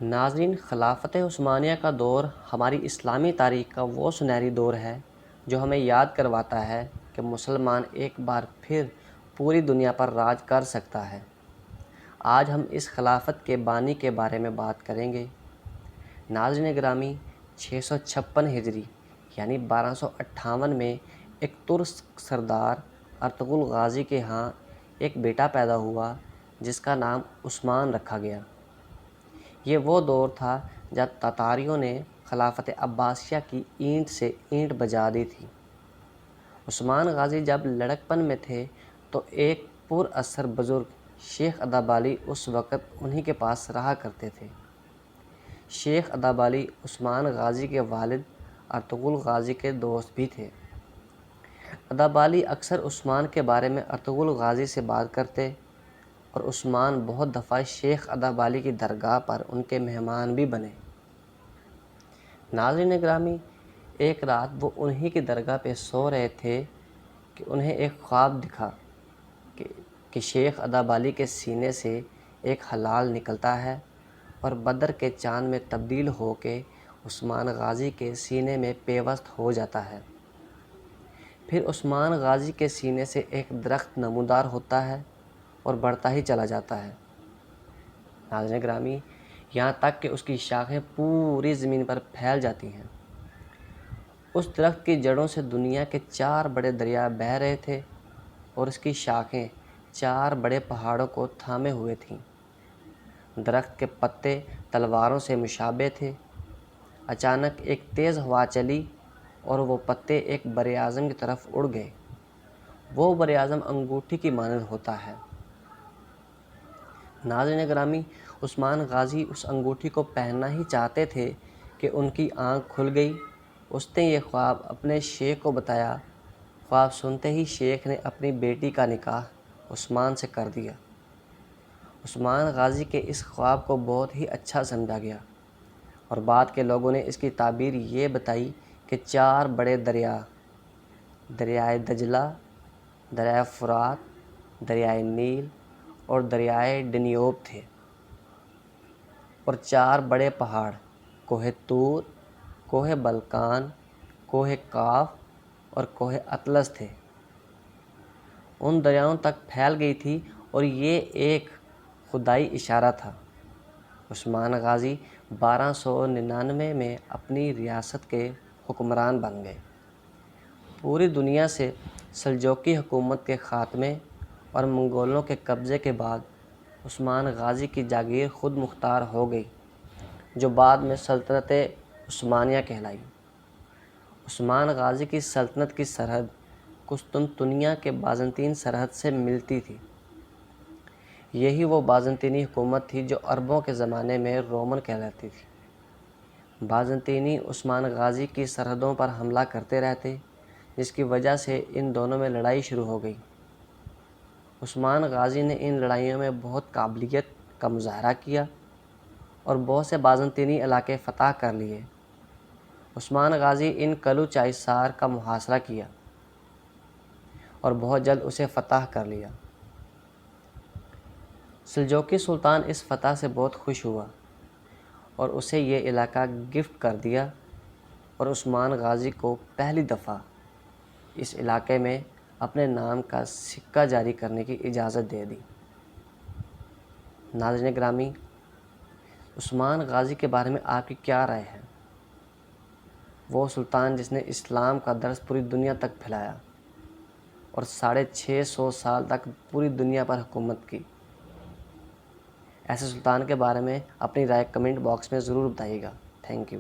ناظرین، خلافت عثمانیہ کا دور ہماری اسلامی تاریخ کا وہ سنہری دور ہے جو ہمیں یاد کرواتا ہے کہ مسلمان ایک بار پھر پوری دنیا پر راج کر سکتا ہے۔ آج ہم اس خلافت کے بانی کے بارے میں بات کریں گے۔ ناظرین گرامی، 656 ہجری یعنی 1258 میں ایک ترک سردار ارطغرل غازی کے ہاں ایک بیٹا پیدا ہوا جس کا نام عثمان رکھا گیا۔ یہ وہ دور تھا جب تاتاریوں نے خلافت عباسیہ کی اینٹ سے اینٹ بجا دی تھی۔ عثمان غازی جب لڑکپن میں تھے تو ایک پر اثر بزرگ شیخ ادابالی اس وقت انہی کے پاس رہا کرتے تھے۔ شیخ ادابالی عثمان غازی کے والد ارطغرل غازی کے دوست بھی تھے۔ ادابالی اکثر عثمان کے بارے میں ارطغرل غازی سے بات کرتے اور عثمان بہت دفعہ شیخ ادابالی کی درگاہ پر ان کے مہمان بھی بنے۔ ناظرین گرامی، ایک رات وہ انہی کی درگاہ پہ سو رہے تھے کہ انہیں ایک خواب دکھا کہ شیخ ادابالی کے سینے سے ایک ہلال نکلتا ہے اور بدر کے چاند میں تبدیل ہو کے عثمان غازی کے سینے میں پیوست ہو جاتا ہے۔ پھر عثمان غازی کے سینے سے ایک درخت نمودار ہوتا ہے اور بڑھتا ہی چلا جاتا ہے۔ ناظرین گرامی، یہاں تک کہ اس کی شاخیں پوری زمین پر پھیل جاتی ہیں۔ اس درخت کی جڑوں سے دنیا کے 4 بڑے دریا بہہ رہے تھے اور اس کی شاخیں 4 بڑے پہاڑوں کو تھامے ہوئے تھیں۔ درخت کے پتے تلواروں سے مشابہ تھے۔ اچانک ایک تیز ہوا چلی اور وہ پتے ایک براعظم کی طرف اڑ گئے۔ وہ براعظم انگوٹھی کی مانند ہوتا ہے۔ ناظرین گرامی، عثمان غازی اس انگوٹھی کو پہننا ہی چاہتے تھے کہ ان کی آنکھ کھل گئی۔ اس نے یہ خواب اپنے شیخ کو بتایا۔ خواب سنتے ہی شیخ نے اپنی بیٹی کا نکاح عثمان سے کر دیا۔ عثمان غازی کے اس خواب کو بہت ہی اچھا سمجھا گیا اور بعد کے لوگوں نے اس کی تعبیر یہ بتائی کہ 4 بڑے دریا، دریائے دجلہ، دریائے فرات، دریائے نیل اور دریائے ڈنیوب تھے، اور 4 بڑے پہاڑ کوہ طور، کوہ بلقان، کوہ قاف اور کوہ اطلس تھے۔ ان دریاؤں تک پھیل گئی تھی اور یہ ایک خدائی اشارہ تھا۔ عثمان غازی 1299 میں اپنی ریاست کے حکمران بن گئے۔ پوری دنیا سے سلجوقی حکومت کے خاتمے اور منگولوں کے قبضے کے بعد عثمان غازی کی جاگیر خود مختار ہو گئی، جو بعد میں سلطنت عثمانیہ کہلائی۔ عثمان غازی کی سلطنت کی سرحد قسطنطنیہ کے بازنطین سرحد سے ملتی تھی۔ یہی وہ بازنطینی حکومت تھی جو عربوں کے زمانے میں رومن کہلاتی تھی۔ بازنطینی عثمان غازی کی سرحدوں پر حملہ کرتے رہتے، جس کی وجہ سے ان دونوں میں لڑائی شروع ہو گئی۔ عثمان غازی نے ان لڑائیوں میں بہت قابلیت کا مظاہرہ کیا اور بہت سے بازنطینی علاقے فتح کر لیے۔ عثمان غازی ان قلوچائصار کا محاصرہ کیا اور بہت جلد اسے فتح کر لیا۔ سلجوقی سلطان اس فتح سے بہت خوش ہوا اور اسے یہ علاقہ گفٹ کر دیا اور عثمان غازی کو پہلی دفعہ اس علاقے میں اپنے نام کا سکہ جاری کرنے کی اجازت دے دی۔ ناظرین گرامی، عثمان غازی کے بارے میں آپ کی کیا رائے ہے؟ وہ سلطان جس نے اسلام کا درس پوری دنیا تک پھیلایا اور 650 سال تک پوری دنیا پر حکومت کی۔ ایسے سلطان کے بارے میں اپنی رائے کمنٹ باکس میں ضرور بتائیے گا۔ Thank you.